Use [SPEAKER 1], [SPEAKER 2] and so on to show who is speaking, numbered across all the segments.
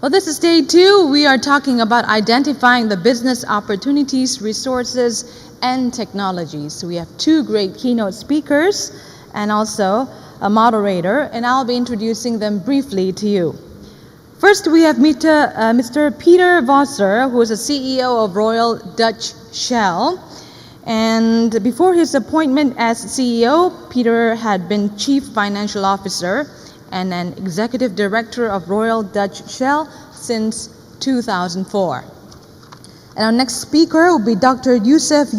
[SPEAKER 1] Well, this is day 2. We are talking about identifying the business opportunities, resources, and technologies. So we have 2 great keynote speakers and also a moderator, and I'll be introducing them briefly to you. First, we have Mr. P.Voser, who is the CEO of Royal Dutch Shell. And before his appointment as CEO, Peter had been Chief Financial Officer and an Executive Director of Royal Dutch Shell since 2004. And our next speaker will be Dr. Youcef,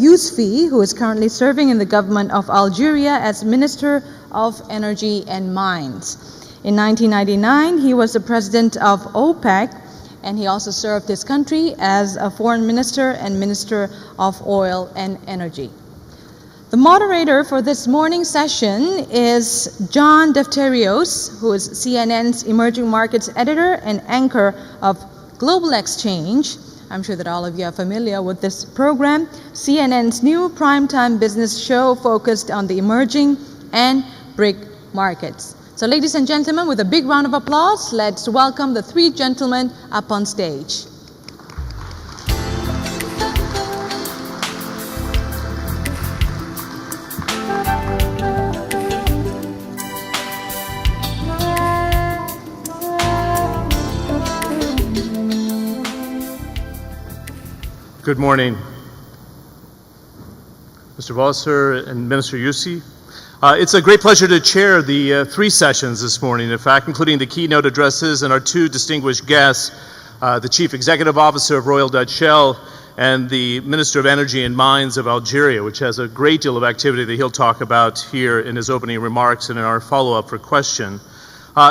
[SPEAKER 1] who is currently serving in the government of Algeria as Minister of Energy and Mines. In 1999, he was the president of OPEC, and he also served his country as a foreign minister and Minister of Oil and Energy. The moderator for this morning's session is J.Defterios, who is CNN's Emerging Markets Editor and anchor of Global Exchange. I'm sure that all of you are familiar with this program, CNN's new primetime business show focused on the emerging and BRIC markets. So ladies and gentlemen, with a big round of applause, let's welcome the 3 gentlemen up on stage.
[SPEAKER 2] Good morning, Mr. P.Voser and Minister Youcef. It's a great pleasure to chair the 3 sessions this morning, in fact, including the keynote addresses and our 2 distinguished guests, the Chief Executive Officer of Royal Dutch Shell and the Minister of Energy and Mines of Algeria, which has a great deal of activity that he'll talk about here in his opening remarks and in our follow-up for question.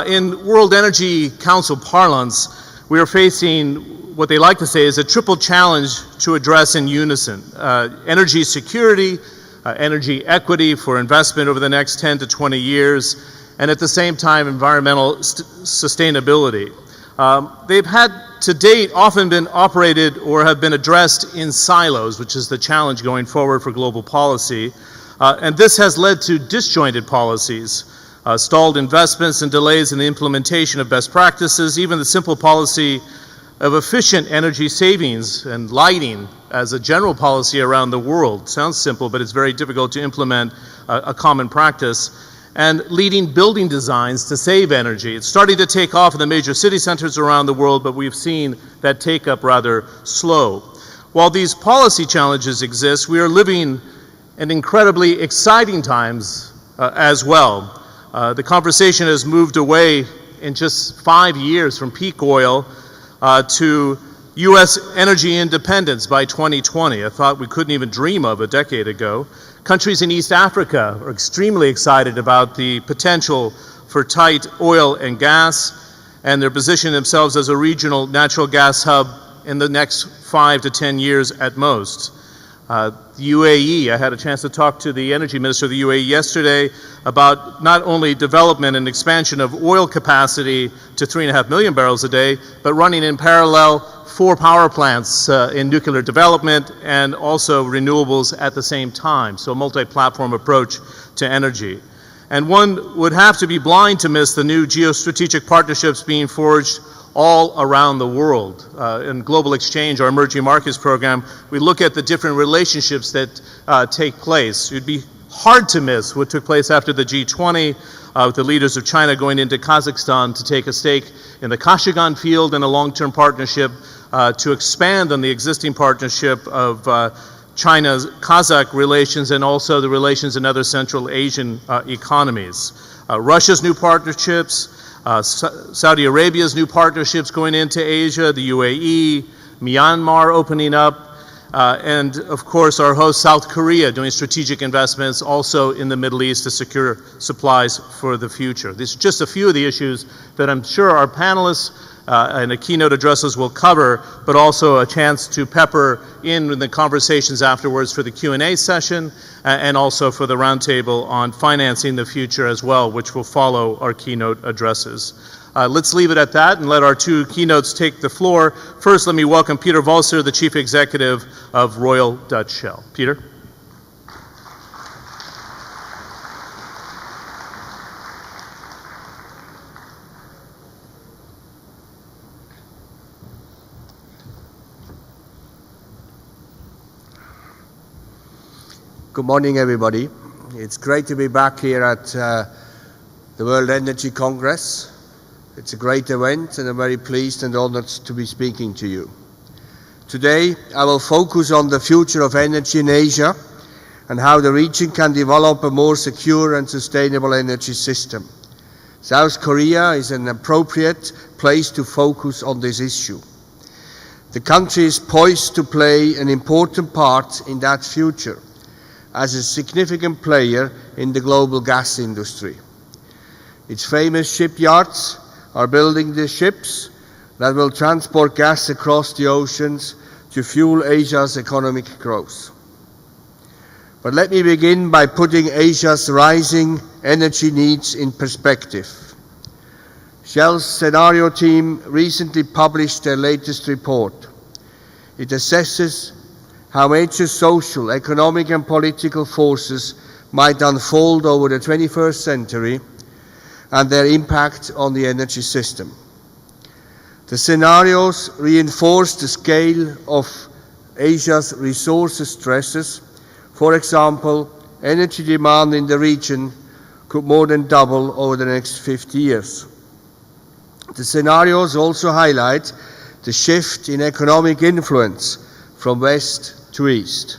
[SPEAKER 2] In World Energy Council parlance, we are facing what they like to say is a triple challenge to address in unison: energy security, energy equity for investment over the next 10 to 20 years, and at the same time, environmental sustainability. They've had, to date, often been operated or have been addressed in silos, which is the challenge going forward for global policy. And this has led to disjointed policies, stalled investments and delays in the implementation of best practices, even the simple policy of efficient energy savings and lighting as a general policy around the world. Sounds simple, but it's very difficult to implement a common practice. And leading building designs to save energy. It's starting to take off in the major city centers around the world, but we've seen that take up rather slow. While these policy challenges exist, we are living in incredibly exciting times as well. The conversation has moved away in just 5 years from peak oil to U.S. energy independence by 2020, a thought we couldn't even dream of a decade ago. Countries in East Africa are extremely excited about the potential for tight oil and gas, and they're positioning themselves as a regional natural gas hub in the next 5 to 10 years at most. The UAE, I had a chance to talk to the energy minister of the UAE yesterday about not only development and expansion of oil capacity to 3.5 million barrels a day, but running in parallel 4 power plants in nuclear development and also renewables at the same time. So a multi-platform approach to energy. And one would have to be blind to miss the new geostrategic partnerships being forged all around the world. In Global Exchange, our emerging markets program, we look at the different relationships that take place. It'd be hard to miss what took place after the G20, with the leaders of China going into Kazakhstan to take a stake in the Kashagan field and a long-term partnership to expand on the existing partnership of China's Kazakh relations and also the relations in other Central Asian economies. Russia's new partnerships, Saudi Arabia's new partnerships going into Asia, the UAE, Myanmar opening up, and of course our host South Korea doing strategic investments also in the Middle East to secure supplies for the future. These are just a few of the issues that I'm sure our panelists and the keynote addresses will cover, but also a chance to pepper in the conversations afterwards for the Q&A session and also for the roundtable on financing the future as well, which will follow our keynote addresses. Let's leave it at that and let our 2 keynotes take the floor. First, let me welcome P.Voser, the Chief Executive of Royal Dutch Shell. Peter.
[SPEAKER 3] Good morning, everybody. It's great to be back here at the World Energy Congress. It's a great event, and I'm very pleased and honored to be speaking to you. Today, I will focus on the future of energy in Asia and how the region can develop a more secure and sustainable energy system. South Korea is an appropriate place to focus on this issue. The country is poised to play an important part in that future as a significant player in the global gas industry. Its famous shipyards are building the ships that will transport gas across the oceans to fuel Asia's economic growth. But let me begin by putting Asia's rising energy needs in perspective. Shell's scenario team recently published their latest report. It assesses how major social, economic and political forces might unfold over the 21st century and their impact on the energy system. The scenarios reinforce the scale of Asia's resources stresses. For example, energy demand in the region could more than double over the next 50 years. The scenarios also highlight the shift in economic influence from west to east.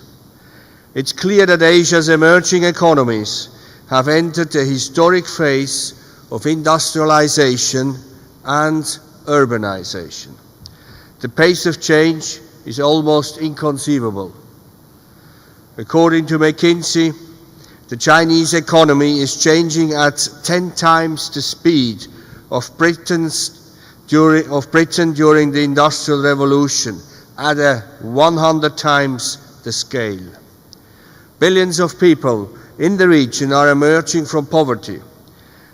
[SPEAKER 3] It's clear that Asia's emerging economies have entered a historic phase of industrialization and urbanization. The pace of change is almost inconceivable. According to McKinsey, the Chinese economy is changing at 10 times the speed of Britain during the Industrial Revolution, at a 100 times the scale. Billions of people in the region are emerging from poverty.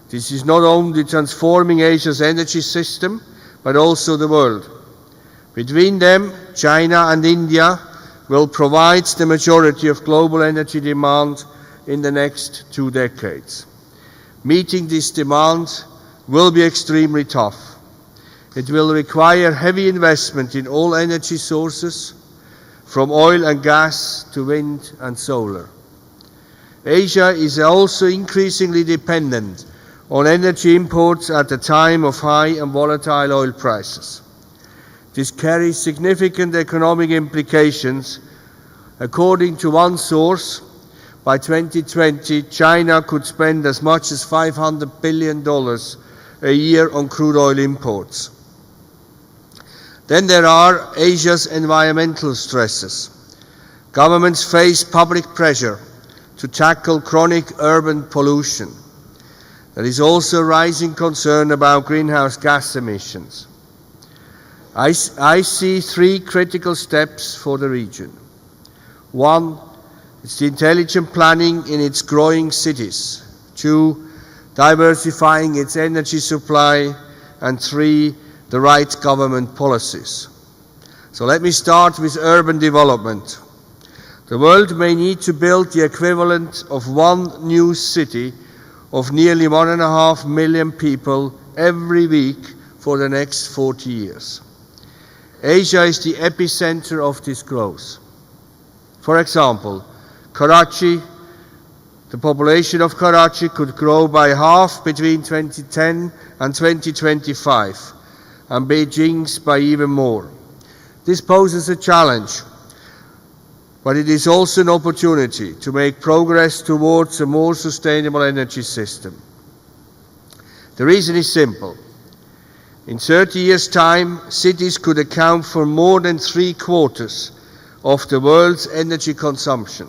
[SPEAKER 3] This is not only transforming Asia's energy system, but also the world. Between them, China and India will provide the majority of global energy demand in the next 2 decades. Meeting this demand will be extremely tough. It will require heavy investment in all energy sources, from oil and gas to wind and solar. Asia is also increasingly dependent on energy imports at a time of high and volatile oil prices. This carries significant economic implications. According to one source, by 2020, China could spend as much as $500 billion a year on crude oil imports. Then there are Asia's environmental stresses. Governments face public pressure to tackle chronic urban pollution. There is also rising concern about greenhouse gas emissions. I see 3 critical steps for the region. 1, it's the intelligent planning in its growing cities. 2, diversifying its energy supply. And 3, the right government policies. So let me start with urban development. The world may need to build the equivalent of 1 new city of nearly 1.5 million people every week for the next 40 years. Asia is the epicenter of this growth. For example, Karachi, the population of Karachi could grow by half between 2010 and 2025, and Beijing's by even more. This poses a challenge, but it is also an opportunity to make progress towards a more sustainable energy system. The reason is simple. In 30 years' time, cities could account for more than 3/4 of the world's energy consumption.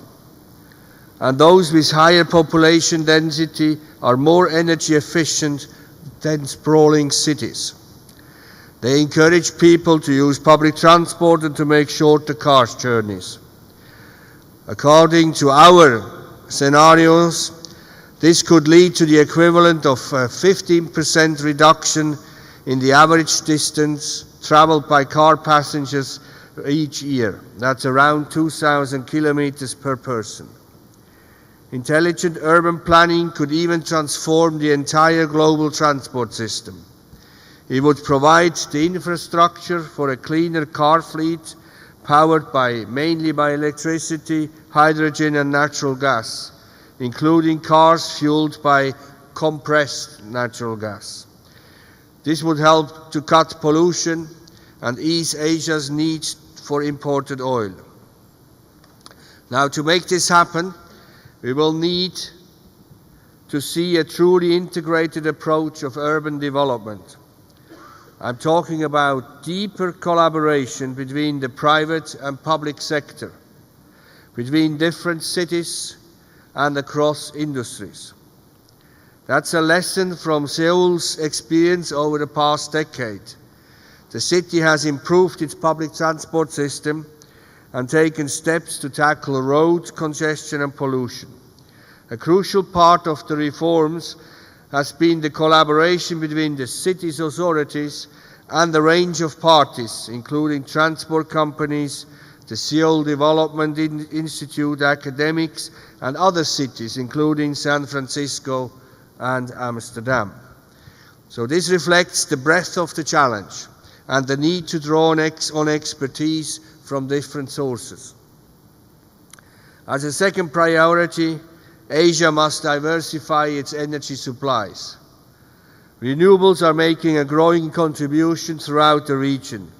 [SPEAKER 3] And those with higher population density are more energy efficient than sprawling cities. They encourage people to use public transport and to make shorter car journeys. According to our scenarios, this could lead to the equivalent of a 15% reduction in the average distance traveled by car passengers each year. That's around 2,000 kilometers per person. Intelligent urban planning could even transform the entire global transport system. It would provide the infrastructure for a cleaner car fleet powered mainly by electricity, hydrogen and natural gas, including cars fueled by compressed natural gas. This would help to cut pollution and ease Asia's need for imported oil. Now, to make this happen, we will need to see a truly integrated approach of urban development. I'm talking about deeper collaboration between the private and public sector, between different cities and across industries. That's a lesson from Seoul's experience over the past decade. The city has improved its public transport system and taken steps to tackle road congestion and pollution. A crucial part of the reforms has been the collaboration between the city's authorities and a range of parties, including transport companies, the Seoul Development Institute, academics, and other cities, including San Francisco and Amsterdam. So this reflects the breadth of the challenge and the need to draw on expertise from different sources. As a second priority, Asia must diversify its energy supplies. Renewables are making a growing contribution throughout the region,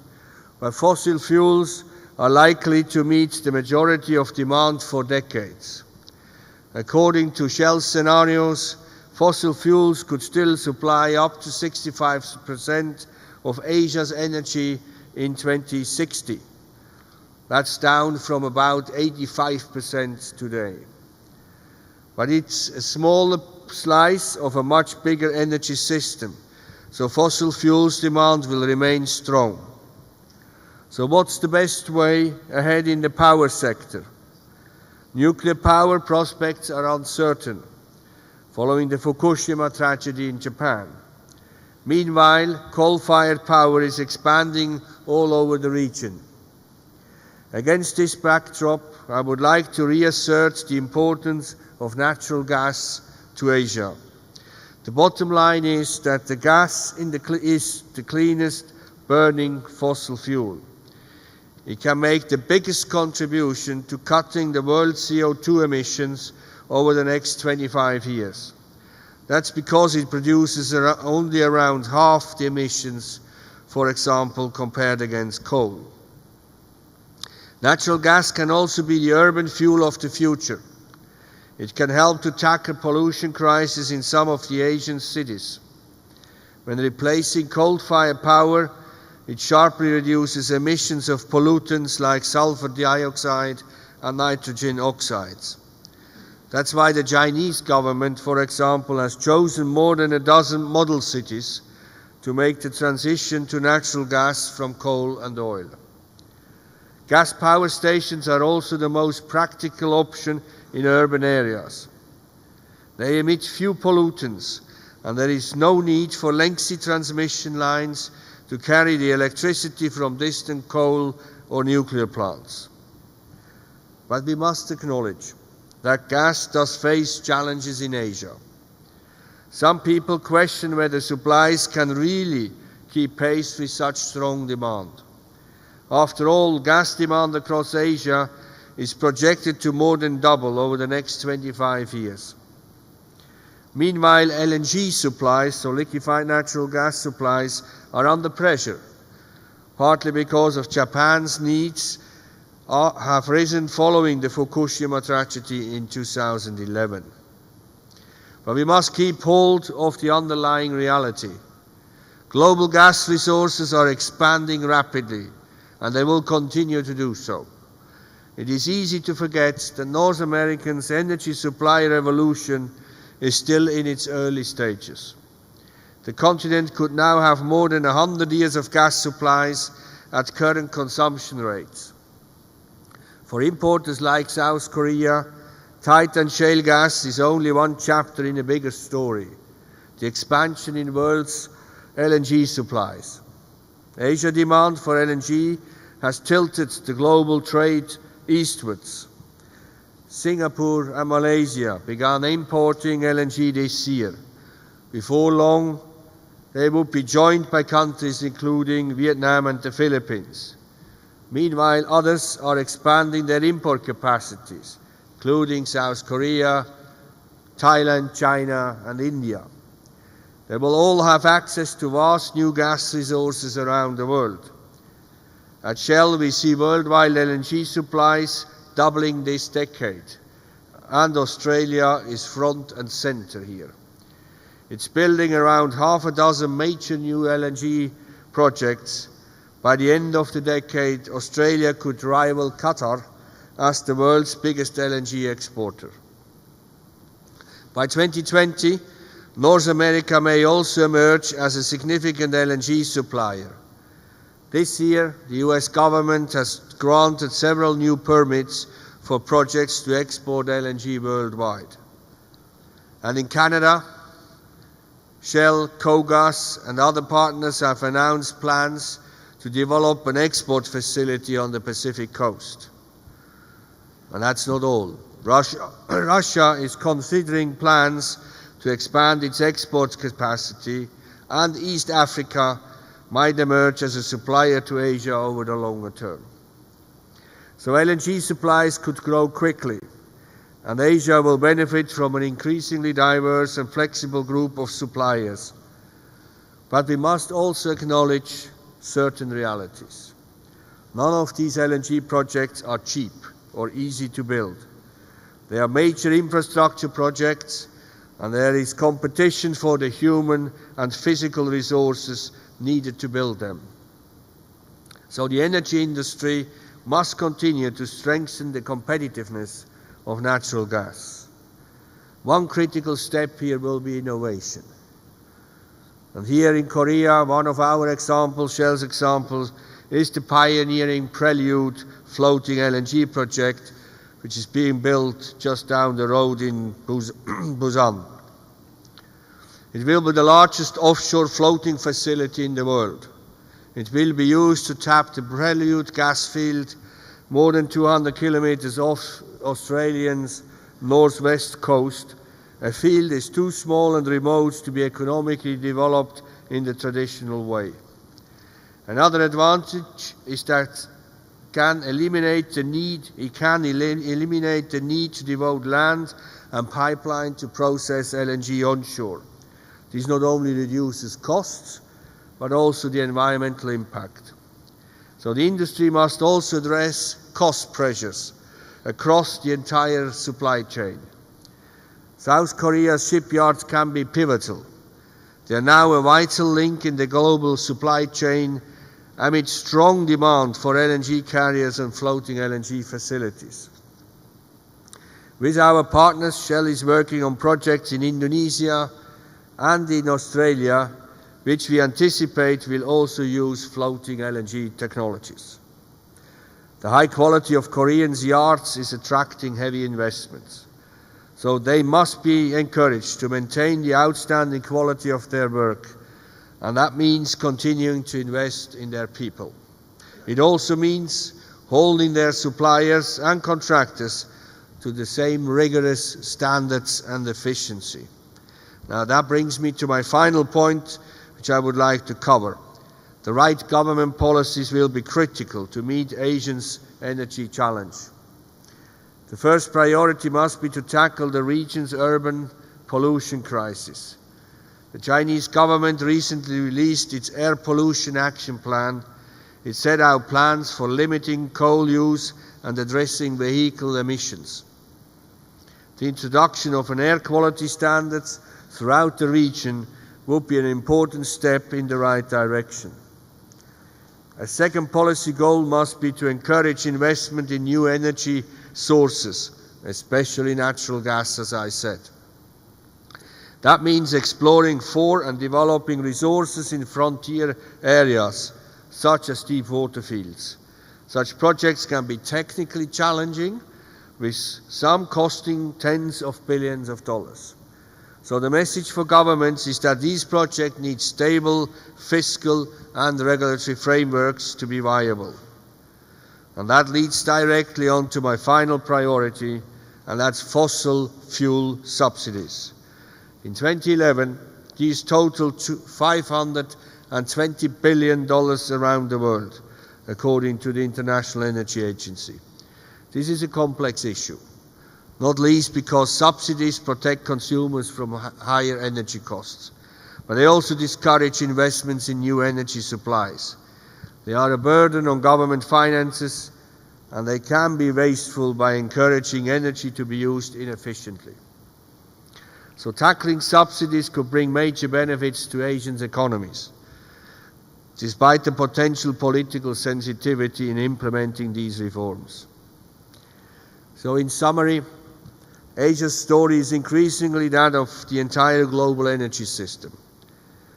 [SPEAKER 3] but fossil fuels are likely to meet the majority of demand for decades. According to Shell scenarios, fossil fuels could still supply up to 65% of Asia's energy in 2060. That's down from about 85% today. But it's a smaller slice of a much bigger energy system, so fossil fuels demand will remain strong. So what's the best way ahead in the power sector? Nuclear power prospects are uncertain, following the Fukushima tragedy in Japan. Meanwhile, coal-fired power is expanding all over the region. Against this backdrop, I would like to reassert the importance of natural gas to Asia. The bottom line is that the gas is the cleanest burning fossil fuel. It can make the biggest contribution to cutting the world's CO2 emissions over the next 25 years. That's because it produces only around half the emissions, for example, compared against coal. Natural gas can also be the urban fuel of the future. It can help to tackle pollution crisis in some of the Asian cities. When replacing coal-fired power, it sharply reduces emissions of pollutants like sulfur dioxide and nitrogen oxides. That's why the Chinese government, for example, has chosen more than a dozen model cities to make the transition to natural gas from coal and oil. Gas power stations are also the most practical option in urban areas. They emit few pollutants, and there is no need for lengthy transmission lines to carry the electricity from distant coal or nuclear plants. But we must acknowledge that gas does face challenges in Asia. Some people question whether supplies can really keep pace with such strong demand. After all, gas demand across Asia is projected to more than double over the next 25 years. Meanwhile, LNG supplies, so liquefied natural gas supplies, are under pressure, partly because of Japan's needs have risen following the Fukushima tragedy in 2011. But we must keep hold of the underlying reality. Global gas resources are expanding rapidly, and they will continue to do so. It is easy to forget that North America's energy supply revolution is still in its early stages. The continent could now have more than 100 years of gas supplies at current consumption rates. For importers like South Korea, tight and shale gas is only one chapter in a bigger story, the expansion in world's LNG supplies. Asia demand for LNG has tilted the global trade eastwards. Singapore and Malaysia began importing LNG this year. Before long, they would be joined by countries including Vietnam and the Philippines. Meanwhile, others are expanding their import capacities, including South Korea, Thailand, China, and India. They will all have access to vast new gas resources around the world. At Shell, we see worldwide LNG supplies doubling this decade, and Australia is front and center here. It's building around half a dozen major new LNG projects. By the end of the decade, Australia could rival Qatar as the world's biggest LNG exporter. By 2020, North America may also emerge as a significant LNG supplier. This year, the US government has granted several new permits for projects to export LNG worldwide. And in Canada, Shell, KOGAS, and other partners have announced plans to develop an export facility on the Pacific coast. And that's not all. Russia is considering plans to expand its export capacity, and East Africa might emerge as a supplier to Asia over the longer term. So LNG supplies could grow quickly, and Asia will benefit from an increasingly diverse and flexible group of suppliers. But we must also acknowledge certain realities. None of these LNG projects are cheap or easy to build. They are major infrastructure projects, and there is competition for the human and physical resources needed to build them. So the energy industry must continue to strengthen the competitiveness of natural gas. One critical step here will be innovation. And here in Korea, one of our examples, Shell's examples, is the pioneering Prelude floating LNG project, which is being built just down the road in Busan. It will be the largest offshore floating facility in the world. It will be used to tap the Prelude gas field more than 200 kilometers off Australia's northwest coast. A field is too small and remote to be economically developed in the traditional way. Another advantage is that it can eliminate the need to devote land and pipeline to process LNG onshore. This not only reduces costs, but also the environmental impact. So the industry must also address cost pressures across the entire supply chain. South Korea's shipyards can be pivotal. They are now a vital link in the global supply chain amid strong demand for LNG carriers and floating LNG facilities. With our partners, Shell is working on projects in Indonesia and in Australia, which we anticipate will also use floating LNG technologies. The high quality of Korean yards is attracting heavy investments, so they must be encouraged to maintain the outstanding quality of their work, and that means continuing to invest in their people. It also means holding their suppliers and contractors to the same rigorous standards and efficiency. Now that brings me to my final point, which I would like to cover. The right government policies will be critical to meet Asia's energy challenge. The first priority must be to tackle the region's urban pollution crisis. The Chinese government recently released its Air Pollution Action Plan. It set out plans for limiting coal use and addressing vehicle emissions. The introduction of an air quality standards throughout the region would be an important step in the right direction. A second policy goal must be to encourage investment in new energy sources, especially natural gas, as I said. That means exploring for and developing resources in frontier areas, such as deep water fields. Such projects can be technically challenging, with some costing tens of billions of dollars. So the message for governments is that these projects need stable fiscal and regulatory frameworks to be viable. And that leads directly on to my final priority, and that's fossil fuel subsidies. In 2011, these totaled $520 billion around the world, according to the International Energy Agency. This is a complex issue, not least because subsidies protect consumers from higher energy costs, but they also discourage investments in new energy supplies. They are a burden on government finances, and they can be wasteful by encouraging energy to be used inefficiently. So tackling subsidies could bring major benefits to Asian economies, despite the potential political sensitivity in implementing these reforms. So in summary, Asia's story is increasingly that of the entire global energy system.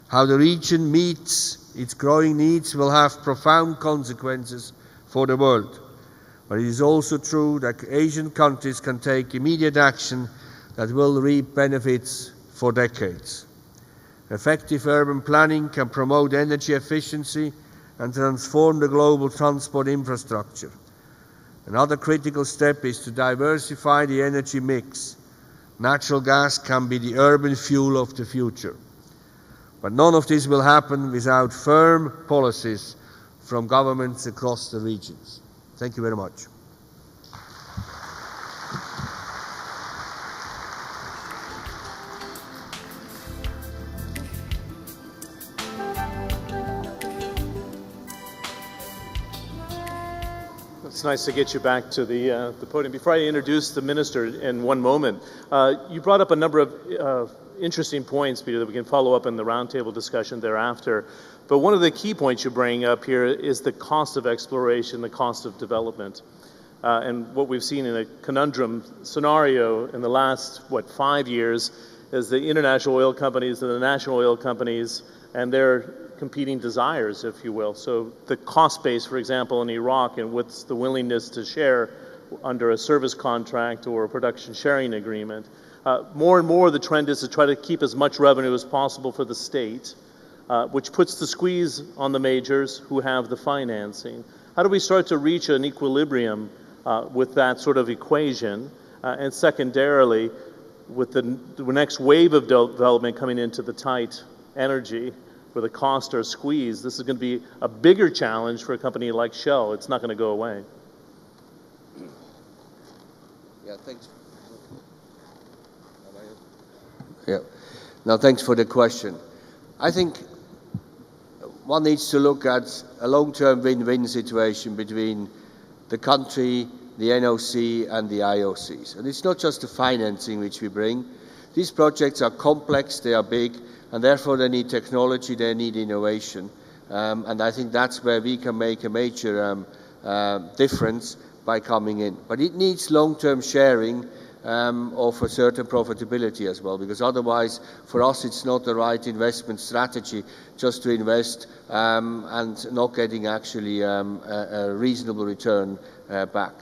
[SPEAKER 3] How the region meets its growing needs will have profound consequences for the world. But it is also true that Asian countries can take immediate action that will reap benefits for decades. Effective urban planning can promote energy efficiency and transform the global transport infrastructure. Another critical step is to diversify the energy mix. Natural gas can be the urban fuel of the future. But none of this will happen without firm policies from governments across the regions. Thank you very much.
[SPEAKER 2] It's nice to get you back to the podium. Before I introduce the minister in one moment, you brought up a number of interesting points, Peter, that we can follow up in the roundtable discussion thereafter. But one of the key points you bring up here is the cost of exploration, the cost of development. And what we've seen in a conundrum scenario in the last, 5 years, is the international oil companies and the national oil companies and their competing desires, if you will. So the cost base, for example, in Iraq, and what's the willingness to share under a service contract or a production sharing agreement. More and more the trend is to try to keep as much revenue as possible for the state, which puts the squeeze on the majors who have the financing. How do we start to reach an equilibrium with that sort of equation? And secondarily, with the next wave of development coming into the tight energy, where the costs are squeezed, this is going to be a bigger challenge for a company like Shell. It's not going to go away.
[SPEAKER 3] Yeah, thanks. Yeah. Now, thanks for the question. I think one needs to look at a long-term win-win situation between the country, the NOC, and the IOCs. And it's not just the financing which we bring. These projects are complex, they are big, and therefore they need technology, they need innovation. And I think that's where we can make a major difference by coming in. But it needs long-term sharing of a certain profitability as well, because otherwise for us it's not the right investment strategy just to invest and not getting actually a reasonable return back.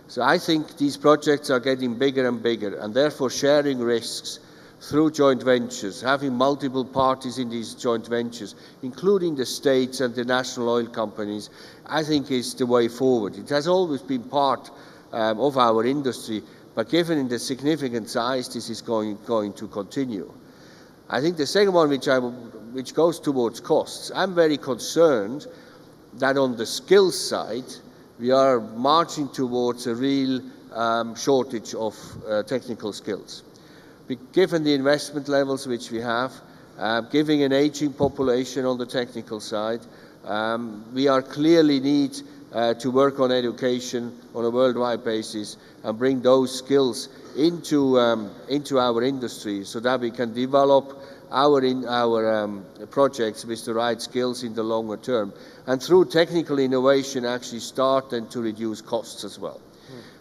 [SPEAKER 3] So I think these projects are getting bigger and bigger, and therefore sharing risks through joint ventures, having multiple parties in these joint ventures, including the states and the national oil companies, I think is the way forward. It has always been part of our industry, but given the significant size, this is going to continue. I think the second one, which goes towards costs, I'm very concerned that on the skills side, we are marching towards a real shortage of technical skills. Given the investment levels which we have, given an aging population on the technical side, we are clearly need to work on education on a worldwide basis and bring those skills into our industry so that we can develop our projects with the right skills in the longer term. And through technical innovation actually start then to reduce costs as well.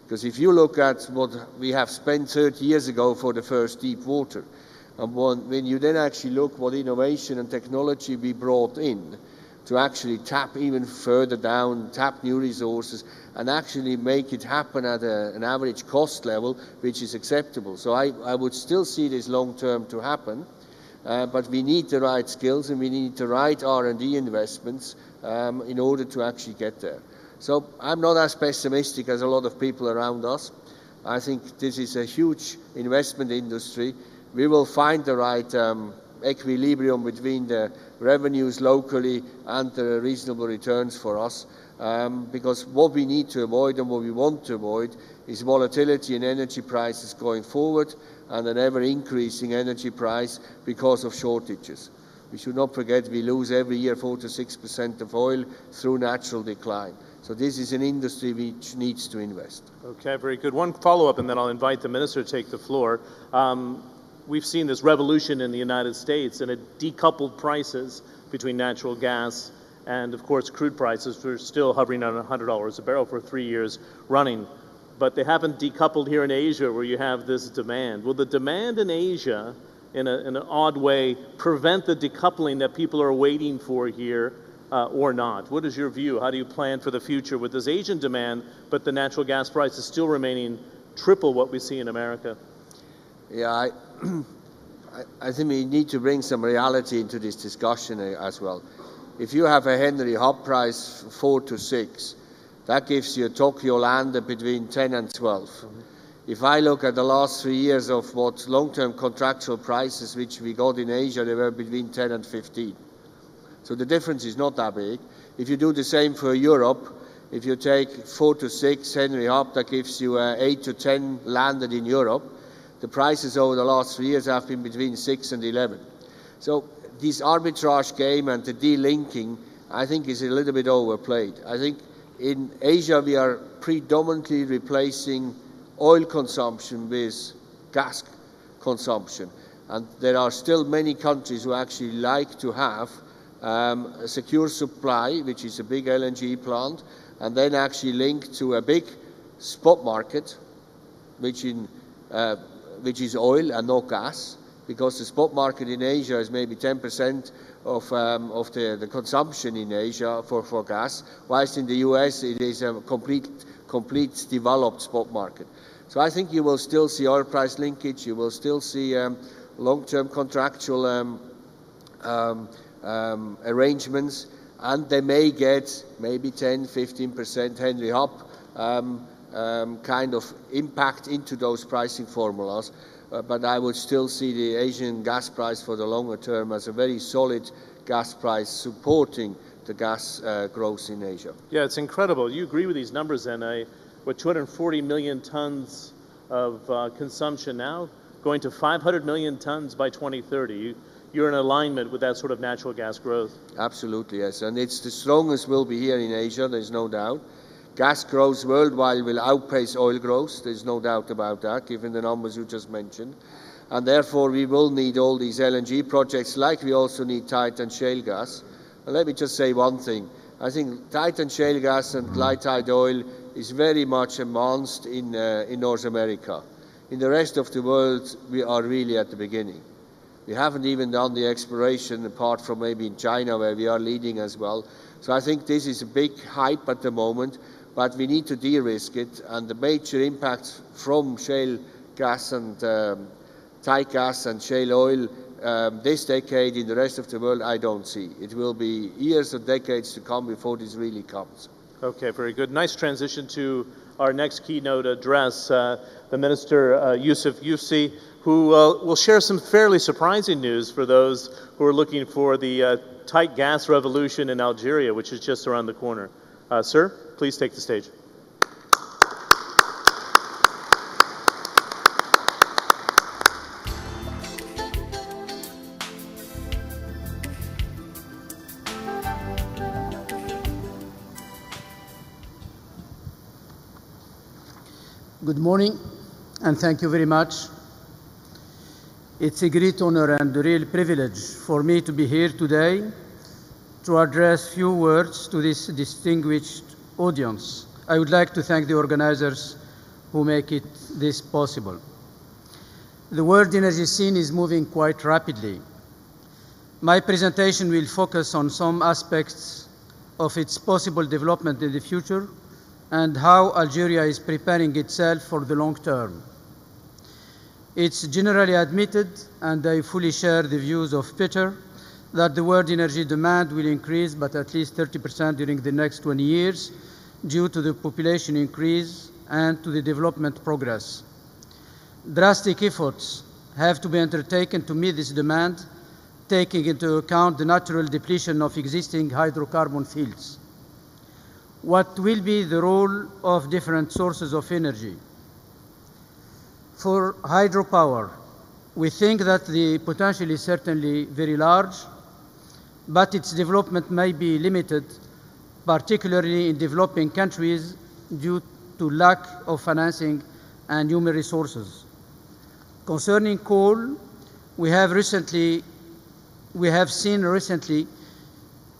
[SPEAKER 3] Because if you look at what we have spent 30 years ago for the first deep water, and when you then actually look what innovation and technology we brought in to actually tap even further down, tap new resources, and actually make it happen at an average cost level which is acceptable. So I would still see this long term to happen, but we need the right skills and we need the right R&D investments in order to actually get there. So I'm not as pessimistic as a lot of people around us. I think this is a huge investment industry. We will find the right equilibrium between the revenues locally and the reasonable returns for us. because what we need to avoid and what we want to avoid is volatility in energy prices going forward and an ever-increasing energy price because of shortages. We should not forget we lose every year 4 to 6% of oil through natural decline. So this is an industry which needs to invest.
[SPEAKER 2] Okay, very good. One follow-up, and then I'll invite the minister to take the floor. We've seen this revolution in the United States, and it decoupled prices between natural gas and, of course, crude prices. We're still hovering on $100 a barrel for 3 years running. But they haven't decoupled here in Asia, where you have this demand. Will the demand in Asia, in an odd way, prevent the decoupling that people are waiting for here, or not? What is your view? How do you plan for the future with this Asian demand, but the natural gas price is still remaining triple what we see in America?
[SPEAKER 3] Yeah, I think we need to bring some reality into this discussion as well. If you have a Henry Hub price 4 to 6, that gives you a Tokyo lander between 10 and 12. If I look at the last 3 years of what long-term contractual prices which we got in Asia, they were between 10 and 15. So the difference is not that big. If you do the same for Europe, if you take 4 to 6 Henry Hub, that gives you 8 to 10 landed in Europe. The prices over the last 3 years have been between 6 and 11. So this arbitrage game and the de-linking, I think, is a little bit overplayed. I think in Asia we are predominantly replacing oil consumption with gas consumption. And there are still many countries who actually like to have a secure supply, which is a big LNG plant, and then actually linked to a big spot market, which is oil and not gas, because the spot market in Asia is maybe 10% of the consumption in Asia for gas, whilst in the US it is a complete developed spot market. So I think you will still see oil price linkage, you will still see long-term contractual arrangements, and they may get maybe 10-15% Henry Hub kind of impact into those pricing formulas, but I would still see the Asian gas price for the longer term as a very solid gas price supporting the gas growth in Asia.
[SPEAKER 2] Yeah, it's incredible. You agree with these numbers, then? With 240 million tons of consumption now, going to 500 million tons by 2030. You're in alignment with that sort of natural gas growth.
[SPEAKER 3] Absolutely, yes. And it's the strongest will be here in Asia, there's no doubt. Gas growth worldwide will outpace oil growth, there's no doubt about that, given the numbers you just mentioned. And therefore we will need all these LNG projects, like we also need tight and shale gas. And let me just say one thing. I think tight and shale gas and light tight oil is very much advanced in North America. In the rest of the world, we are really at the beginning. We haven't even done the exploration, apart from maybe in China, where we are leading as well. So I think this is a big hype at the moment, but we need to de-risk it. And the major impacts from shale gas and tight gas and shale oil this decade in the rest of the world, I don't see. It will be years or decades to come before this really comes.
[SPEAKER 2] Okay, very good. Nice transition to our next keynote address, the Minister Youcef, who will share some fairly surprising news for those who are looking for the tight gas revolution in Algeria, which is just around the corner. Sir, please take the stage.
[SPEAKER 4] Good morning, and thank you very much. It's a great honor and a real privilege for me to be here today to address few words to this distinguished audience. I would like to thank the organizers who make this possible. The world energy scene is moving quite rapidly. My presentation will focus on some aspects of its possible development in the future and how Algeria is preparing itself for the long term. It's generally admitted, and I fully share the views of Peter, that the world energy demand will increase by at least 30% during the next 20 years due to the population increase and to the development progress. Drastic efforts have to be undertaken to meet this demand, taking into account the natural depletion of existing hydrocarbon fields. what will be the role of different sources of energy. For hydropower, we think that the potential is certainly very large, but its development may be limited, particularly in developing countries due to lack of financing and human resources. Concerning coal, we have seen recently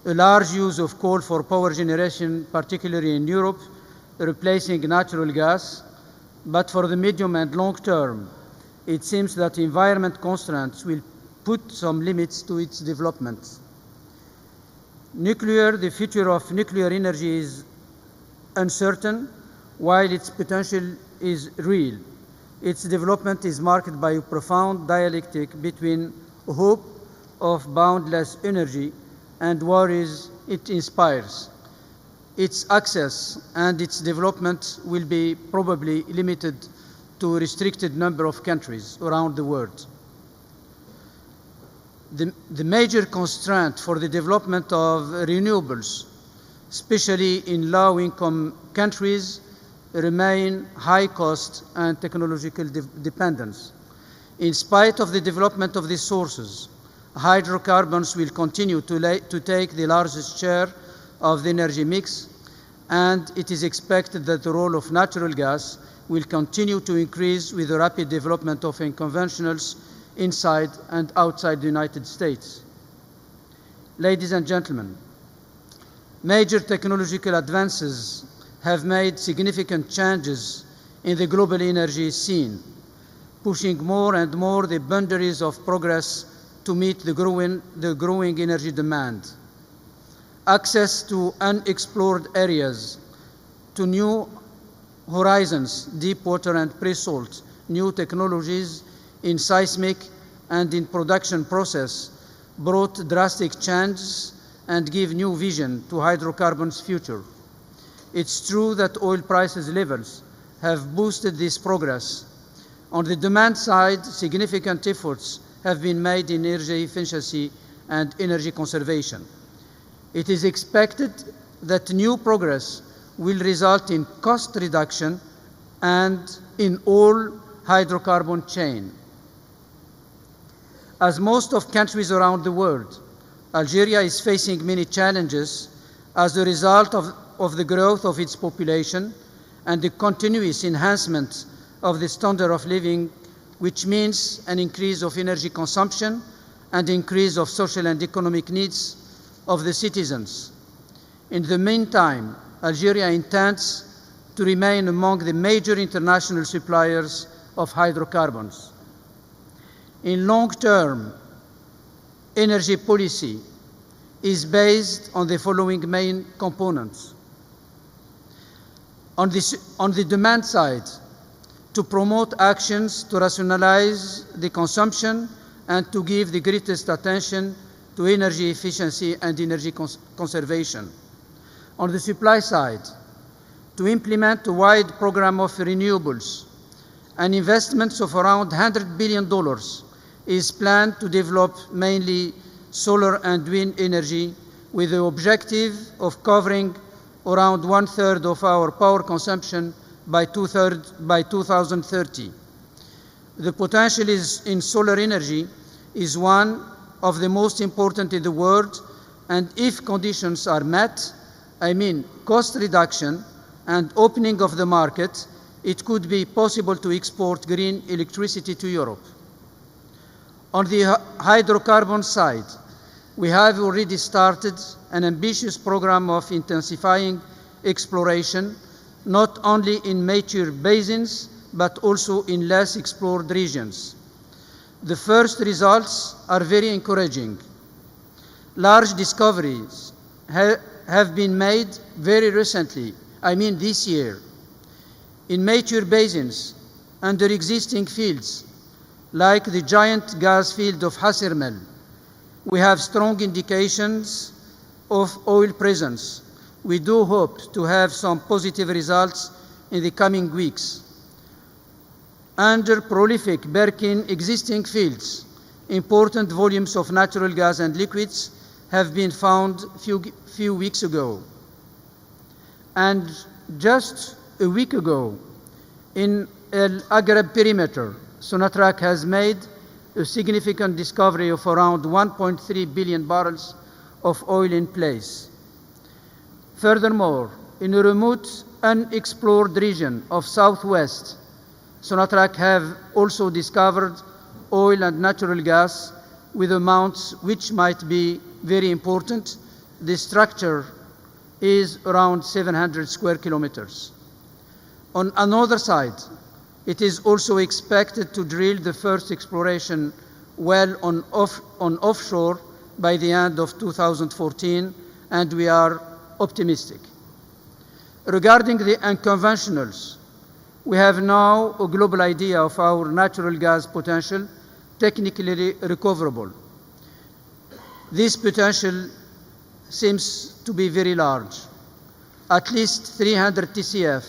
[SPEAKER 4] a large use of coal for power generation, particularly in Europe, replacing natural gas. But for the medium and long term, it seems that environment constraints will put some limits to its development. The future of nuclear energy is uncertain, while its potential is real. Its development is marked by a profound dialectic between hope of boundless energy and worries it inspires. Its access and its development will be probably limited to a restricted number of countries around the world. The major constraint for the development of renewables, especially in low-income countries, remain high cost and technological dependence. In spite of the development of these sources, hydrocarbons will continue to take the largest share of the energy mix, and it is expected that the role of natural gas will continue to increase with the rapid development of unconventionals inside and outside the United States. Ladies and gentlemen, major technological advances have made significant changes in the global energy scene, pushing more and more the boundaries of progress to meet the growing energy demand. Access to unexplored areas, to new horizons, deep water and pre-salt, new technologies in seismic and in production process brought drastic changes and give new vision to hydrocarbons' future. It's true that oil prices levels have boosted this progress. On the demand side, significant efforts have been made in energy efficiency and energy conservation. It is expected that new progress will result in cost reduction and in all hydrocarbon chain. As most of countries around the world, Algeria is facing many challenges as a result of the growth of its population and the continuous enhancement of the standard of living, which means an increase of energy consumption and increase of social and economic needs of the citizens. In the meantime, Algeria intends to remain among the major international suppliers of hydrocarbons. In long-term, energy policy is based on the following main components. On the demand side, to promote actions to rationalize the consumption and to give the greatest attention to energy efficiency and energy conservation. On the supply side, to implement a wide program of renewables. An investment of around $100 billion is planned to develop mainly solar and wind energy with the objective of covering around 1/3 of our power consumption by 2030. The potential in solar energy is one of the most important in the world, and if conditions are met, I mean cost reduction and opening of the market, it could be possible to export green electricity to Europe. On the hydrocarbon side, we have already started an ambitious program of intensifying exploration, not only in mature basins, but also in less explored regions. The first results are very encouraging. Large discoveries have been made very recently, I mean this year, in mature basins under existing fields, like the giant gas field of Hasirmel. We have strong indications of oil presence. We do hope to have some positive results in the coming weeks. Under prolific Birkin existing fields, important volumes of natural gas and liquids have been found few weeks ago. And just a week ago, in El Aghreb perimeter, Sonatrach has made a significant discovery of around 1.3 billion barrels of oil in place. Furthermore, in a remote, unexplored region of southwest, Sonatrach have also discovered oil and natural gas with amounts which might be very important. The structure is around 700 square kilometers. On another side, it is also expected to drill the first exploration well on offshore by the end of 2014, and we are optimistic. Regarding the unconventionals, we have now a global idea of our natural gas potential, technically recoverable. This potential seems to be very large, at least 300 TCF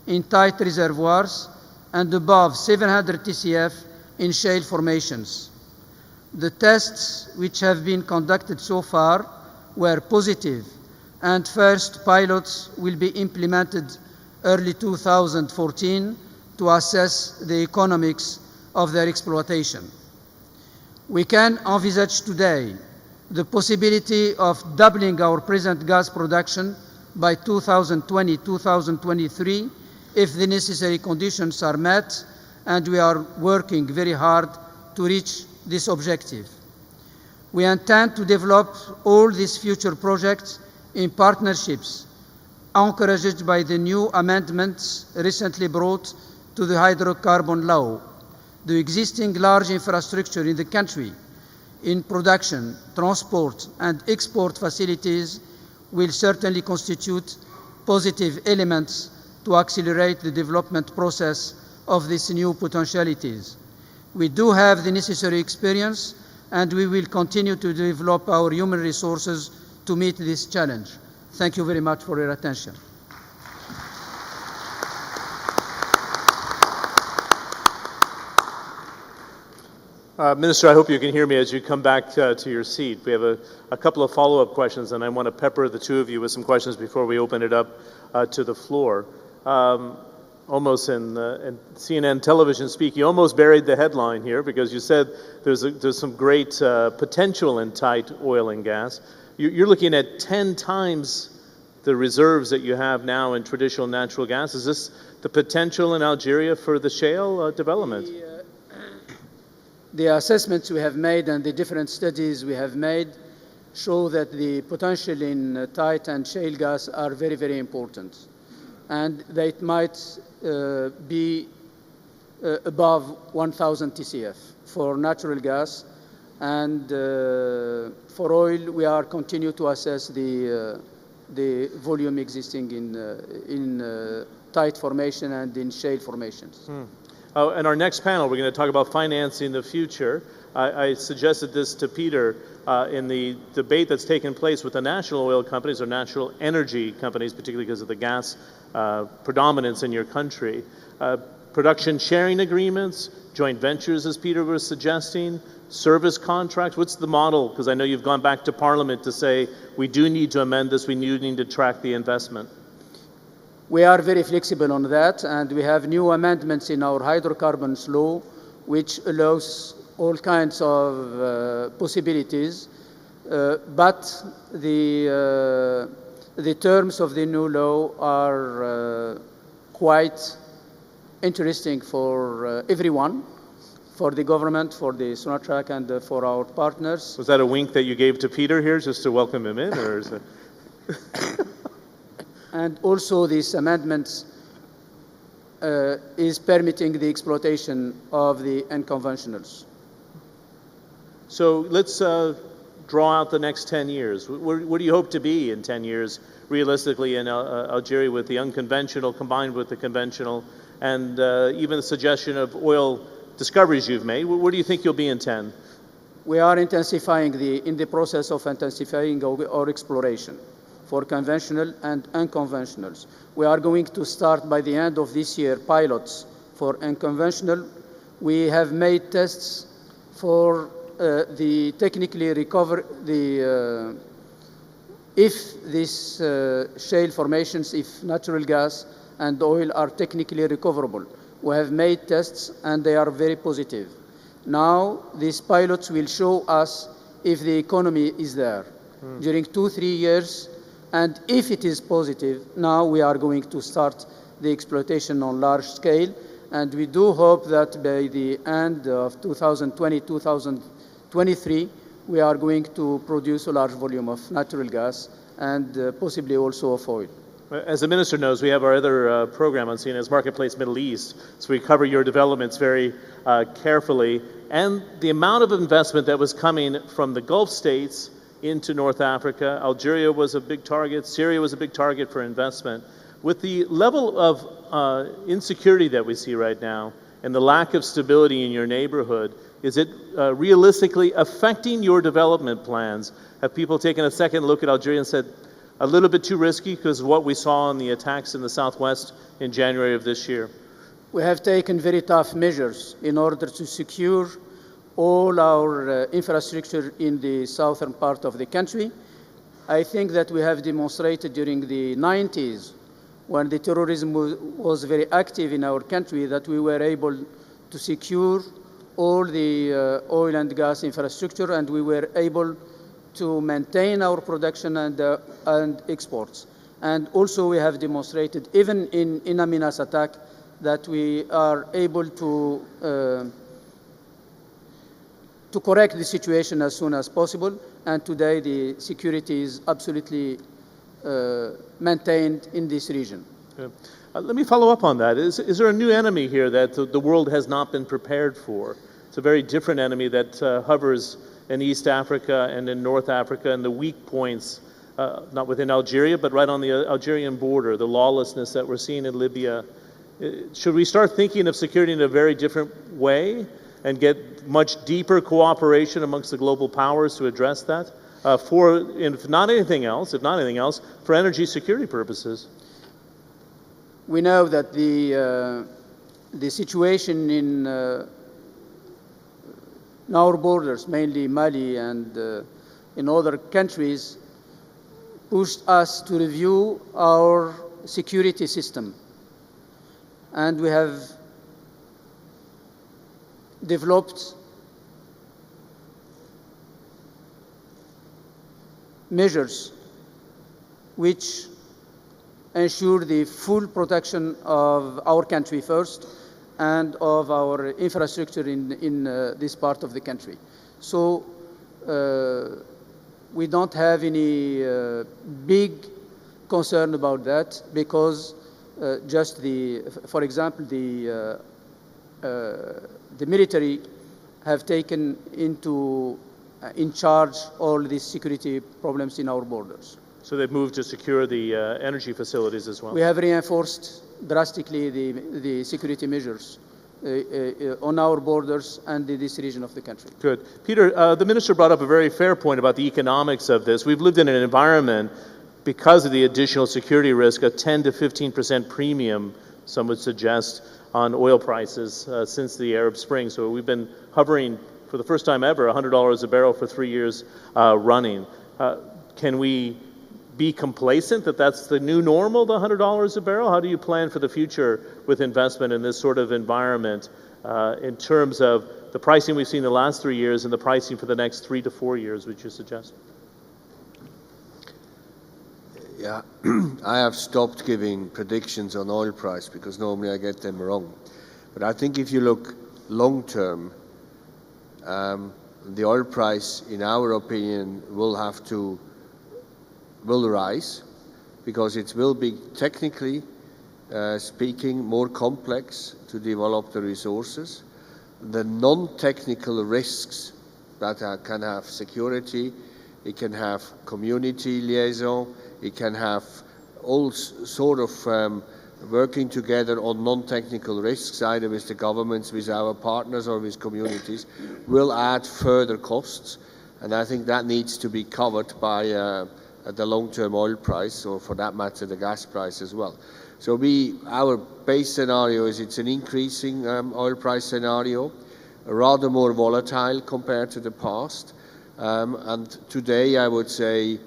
[SPEAKER 4] in tight reservoirs and above 700 TCF in shale formations. The tests which have been conducted so far were positive, and first pilots will be implemented early 2014 to assess the economics of their exploitation. We can envisage today the possibility of doubling our present gas production by 2020-2023 if the necessary conditions are met, and we are working very hard to reach this objective. We intend to develop all these future projects in partnerships, encouraged by the new amendments recently brought to the hydrocarbon law. The existing large infrastructure in the country in production, transport, and export facilities will certainly constitute positive elements to accelerate the development process of these new potentialities. We do have the necessary experience, and we will continue to develop our human resources to meet this challenge. Thank you very much for your attention.
[SPEAKER 2] Minister, I hope you can hear me as you come back to your seat. We have a couple of follow-up questions, and I want to pepper the two of you with some questions before we open it up to the floor. Almost in CNN television speak, you almost buried the headline here because you said there's some great potential in tight oil and gas. You're looking at 10 times the reserves that you have now in traditional natural gas. Is this the potential in Algeria for the shale development?
[SPEAKER 4] The assessments we have made and the different studies we have made show that the potential in tight and shale gas are very, very important. And that might be above 1,000 TCF for natural gas. And for oil, we are continue to assess the volume existing in tight formation and in shale formations.
[SPEAKER 2] In our next panel, we're going to talk about financing the future. I suggested this to Peter in the debate that's taken place with the national oil companies or national energy companies, particularly because of the gas predominance in your country. Production sharing agreements, joint ventures, as Peter was suggesting, service contracts. What's the model? Because I know you've gone back to Parliament to say we do need to amend this, we do need to track the investment.
[SPEAKER 4] We are very flexible on that, and we have new amendments in our hydrocarbons law, which allows all kinds of possibilities. But the terms of the new law are quite interesting for everyone, for the government, for the Sonatrach, and for our partners.
[SPEAKER 2] Was that a wink that you gave to Peter here just to welcome him in, or is it?
[SPEAKER 4] And also these amendments is permitting the exploitation of the unconventionals.
[SPEAKER 2] So let's draw out the next 10 years. Where do you hope to be in 10 years, realistically, in Algeria with the unconventional combined with the conventional, and even the suggestion of oil discoveries you've made? Where do you think you'll be in 10?
[SPEAKER 4] We are intensifying in the process of intensifying our exploration for conventional and unconventionals. We are going to start by the end of this year pilots for unconventional. We have made tests for the technically recover the if these shale formations, if natural gas and oil are technically recoverable. We have made tests and they are very positive. Now these pilots will show us if the economy is there during 2-3 years, and if it is positive, now we are going to start the exploitation on large scale, and we do hope that by the end of 2020-2023 we are going to produce a large volume of natural gas and possibly also of oil.
[SPEAKER 2] As the Minister knows, we have our other program on CNN's Marketplace Middle East, so we cover your developments very carefully, and the amount of investment that was coming from the Gulf states into North Africa. Algeria was a big target, Syria was a big target for investment. With the level of insecurity that we see right now and the lack of stability in your neighborhood, is it realistically affecting your development plans? Have people taken a second look at Algeria and said, a little bit too risky because of what we saw in the attacks in the southwest in January of this year?
[SPEAKER 4] We have taken very tough measures in order to secure all our infrastructure in the southern part of the country. I think that we have demonstrated during the 90s, when the terrorism was very active in our country, that we were able to secure all the oil and gas infrastructure, and we were able to maintain our production and exports. And also we have demonstrated, even in Amina's attack, that we are able to correct the situation as soon as possible. And today the security is absolutely maintained in this region.
[SPEAKER 2] Okay. Let me follow up on that. Is there a new enemy here that the world has not been prepared for? It's a very different enemy that hovers in East Africa and in North Africa, and the weak points, not within Algeria, but right on the Algerian border, the lawlessness that we're seeing in Libya. Should we start thinking of security in a very different way and get much deeper cooperation amongst the global powers to address that? If not anything else, for energy security purposes?
[SPEAKER 4] We know that the situation in our borders, mainly Mali and in other countries, pushed us to review our security system. And we have developed measures which ensure the full protection of our country first and of our infrastructure in this part of the country. So we don't have any big concern about that, because for example, the military have taken in charge all these security problems in our borders.
[SPEAKER 2] So they've moved to secure the energy facilities as well?
[SPEAKER 4] We have reinforced drastically the security measures on our borders and in this region of the country.
[SPEAKER 2] Good. Peter, the Minister brought up a very fair point about the economics of this. We've lived in an environment, because of the additional security risk, a 10 to 15% premium, some would suggest, on oil prices since the Arab Spring. So we've been hovering, for the first time ever, $100 a barrel for 3 years running. Can we be complacent that that's the new normal, the $100 a barrel? How do you plan for the future with investment in this sort of environment in terms of the pricing we've seen the last 3 years and the pricing for the next 3 to 4 years, would you suggest?
[SPEAKER 3] Yeah, I have stopped giving predictions on oil price because normally I get them wrong. But I think if you look long term, the oil price, in our opinion, will rise, because it will be, technically speaking, more complex to develop the resources. The non-technical risks that can have security, it can have community liaison, it can have all sort of working together on non-technical risks, either with the governments, with our partners, or with communities, will add further costs. And I think that needs to be covered by the long-term oil price, or for that matter, the gas price as well. So our base scenario is it's an increasing oil price scenario, rather more volatile compared to the past. And today, I would say,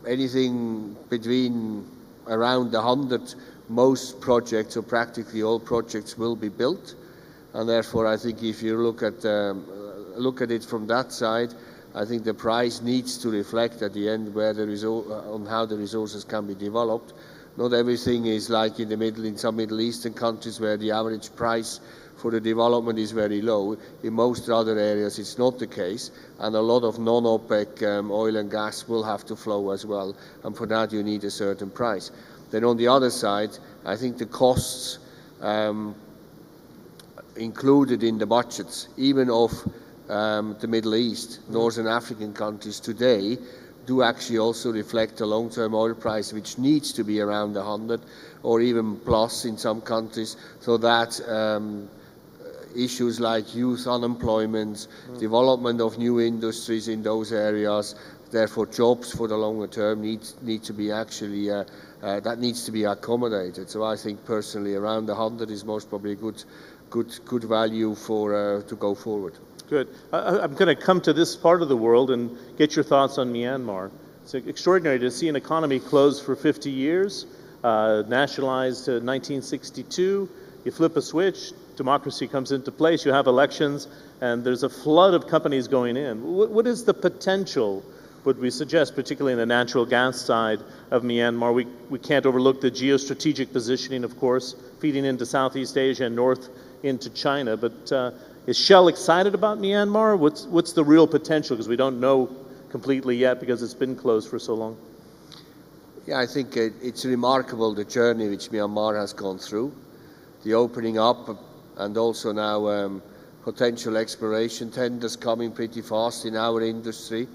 [SPEAKER 3] anything between around 100, most projects or practically all projects will be built, and therefore I think if you look at it from that side, I think the price needs to reflect at the end where on how the resources can be developed. Not everything is like in some Middle Eastern countries where the average price for the development is very low. In most other areas it's not the case, and a lot of non-OPEC oil and gas will have to flow as well, and for that you need a certain price. Then on the other side, I think the costs included in the budgets, even of the Middle East, Northern African countries today, do actually also reflect a long-term oil price which needs to be around 100 or even plus in some countries, so that issues like youth unemployment, development of new industries in those areas, therefore jobs for the longer term need to be actually that needs to be accommodated. So I think personally around 100 is most probably good value for to go forward.
[SPEAKER 2] Good. I'm going to come to this part of the world and get your thoughts on Myanmar. It's extraordinary to see an economy closed for 50 years, nationalized in 1962. You flip a switch, democracy comes into place, you have elections, and there's a flood of companies going in. What is the potential, would we suggest, particularly in the natural gas side of Myanmar? We can't overlook the geostrategic positioning, of course, feeding into Southeast Asia and north into China, but is Shell excited about Myanmar? What's the real potential? Because we don't know completely yet because it's been closed for so long.
[SPEAKER 3] Yeah, I think it's remarkable the journey which Myanmar has gone through, the opening up, and also now potential exploration tenders coming pretty fast in our industry.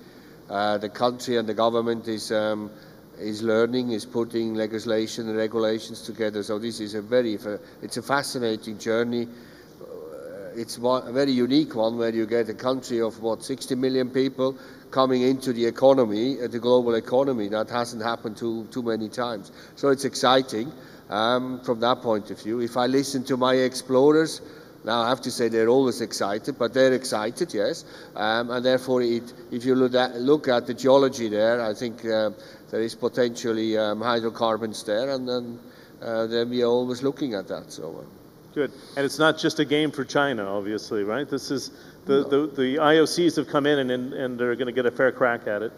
[SPEAKER 3] The country and the government is learning, is putting legislation and regulations together. So this is it's a fascinating journey. It's a very unique one where you get a country of 60 million people coming into the economy, the global economy. That hasn't happened too many times. So it's exciting from that point of view. If I listen to my explorers, now I have to say they're always excited, but they're excited, yes. And therefore, if you look at the geology there, I think there is potentially hydrocarbons there, and then we are always looking at that. So.
[SPEAKER 2] Good. And it's not just a game for China, obviously, right? This is the IOCs have come in and they're going to get a fair crack at it.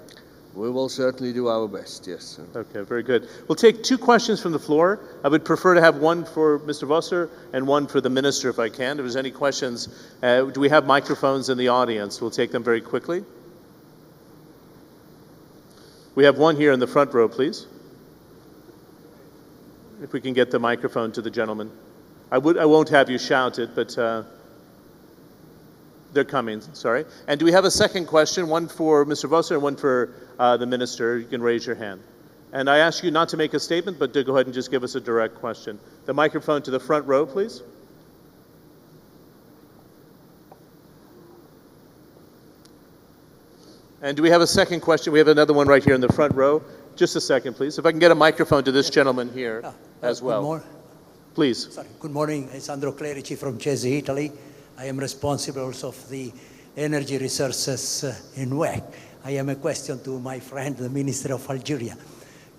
[SPEAKER 3] We will certainly do our best, yes.
[SPEAKER 2] Okay, very good. We'll take 2 questions from the floor. I would prefer to have one for Mr. Voser and one for the minister, if I can. If there's any questions, do we have microphones in the audience? We'll take them very quickly. We have one here in the front row, please. If we can get the microphone to the gentleman. I won't have you shout it, but they're coming, sorry. And do we have a second question, one for Mr. Voser and one for the minister? You can raise your hand. And I ask you not to make a statement, but to go ahead and just give us a direct question. The microphone to the front row, please. And do we have a second question? We have another one right here in the front row. Just a second, please. If I can get a microphone to this gentleman here as well. Please.
[SPEAKER 5] Sorry. Good morning. It's Sandro Clerici from Cesi, Italy. I am responsible also of the energy resources in WEC. I have a question to my friend, the Minister of Algeria.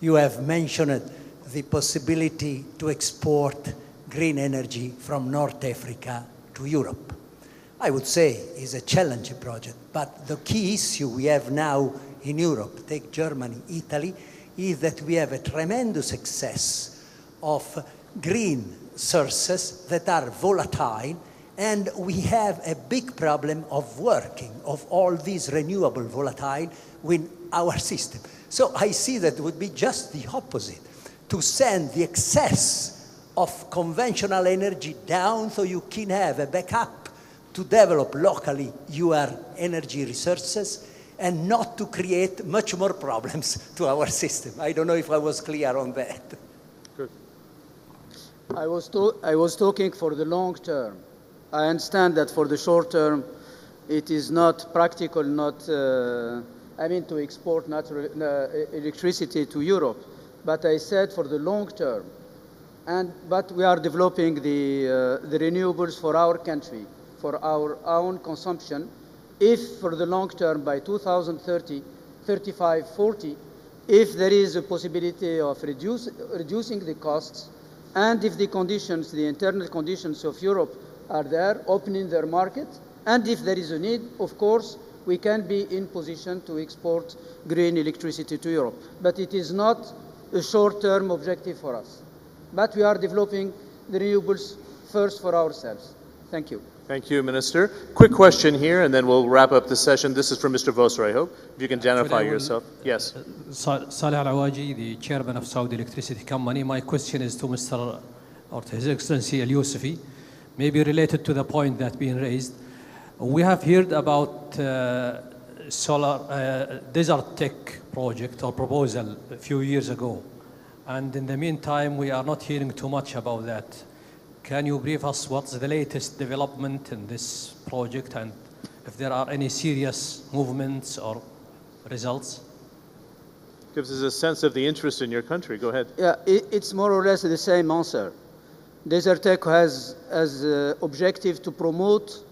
[SPEAKER 5] You have mentioned the possibility to export green energy from North Africa to Europe. I would say it's a challenging project, but the key issue we have now in Europe, take Germany, Italy, is that we have a tremendous excess of green sources that are volatile, and we have a big problem of working of all these renewable volatile with our system. So I see that it would be just the opposite, to send the excess of conventional energy down so you can have a backup to develop locally your energy resources and not to create much more problems to our system. I don't know if I was clear on that.
[SPEAKER 2] Good.
[SPEAKER 4] I was talking for the long term. I understand that for the short term, it is not practical, to export electricity to Europe. But I said for the long term. But we are developing the renewables for our country, for our own consumption. If for the long term, by 2030, 35, 40, if there is a possibility of reducing the costs, and if the conditions, the internal conditions of Europe are there, opening their market, and if there is a need, of course, we can be in position to export green electricity to Europe. But it is not a short-term objective for us. But we are developing the renewables first for ourselves. Thank you.
[SPEAKER 2] Thank you, Minister. Quick question here, and then we'll wrap up the session. This is for Mr. Voser, I hope. If you can identify yourself. Yes.
[SPEAKER 6] Saleh Al-Awaji, the chairman of Saudi Electricity Company. My question is to Mr. or to His Excellency Youcef, maybe related to the point that being raised. We have heard about solar desert tech project or proposal a few years ago, and in the meantime, we are not hearing too much about that. Can you brief us what's the latest development in this project and if there are any serious movements or results?
[SPEAKER 2] Gives us a sense of the interest in your country. Go ahead.
[SPEAKER 4] Yeah, it's more or less the same answer. Desert Tech has as objective to promote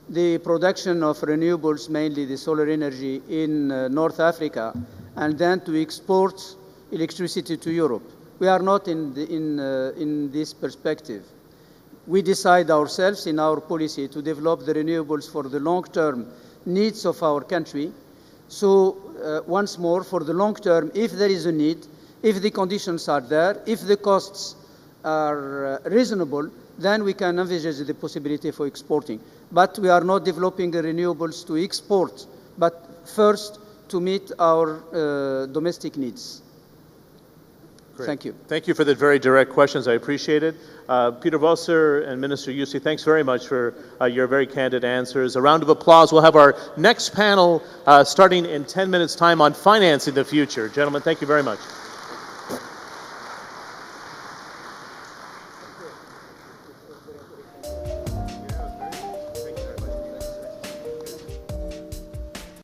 [SPEAKER 4] the production of renewables, mainly the solar energy, in North Africa, and then to export electricity to Europe. We are not in this perspective. We decide ourselves in our policy to develop the renewables for the long-term needs of our country. So once more, for the long term, if there is a need, if the conditions are there, if the costs are reasonable, then we can envisage the possibility for exporting. But we are not developing the renewables to export, but first to meet our domestic needs.
[SPEAKER 2] Great.
[SPEAKER 4] Thank you.
[SPEAKER 2] Thank you for the very direct questions. I appreciate it. P.Voser and Minister Youcef, thanks very much for your very candid answers. A round of applause. We'll have our next panel starting in 10 minutes' time on financing the future. Gentlemen, thank you very much.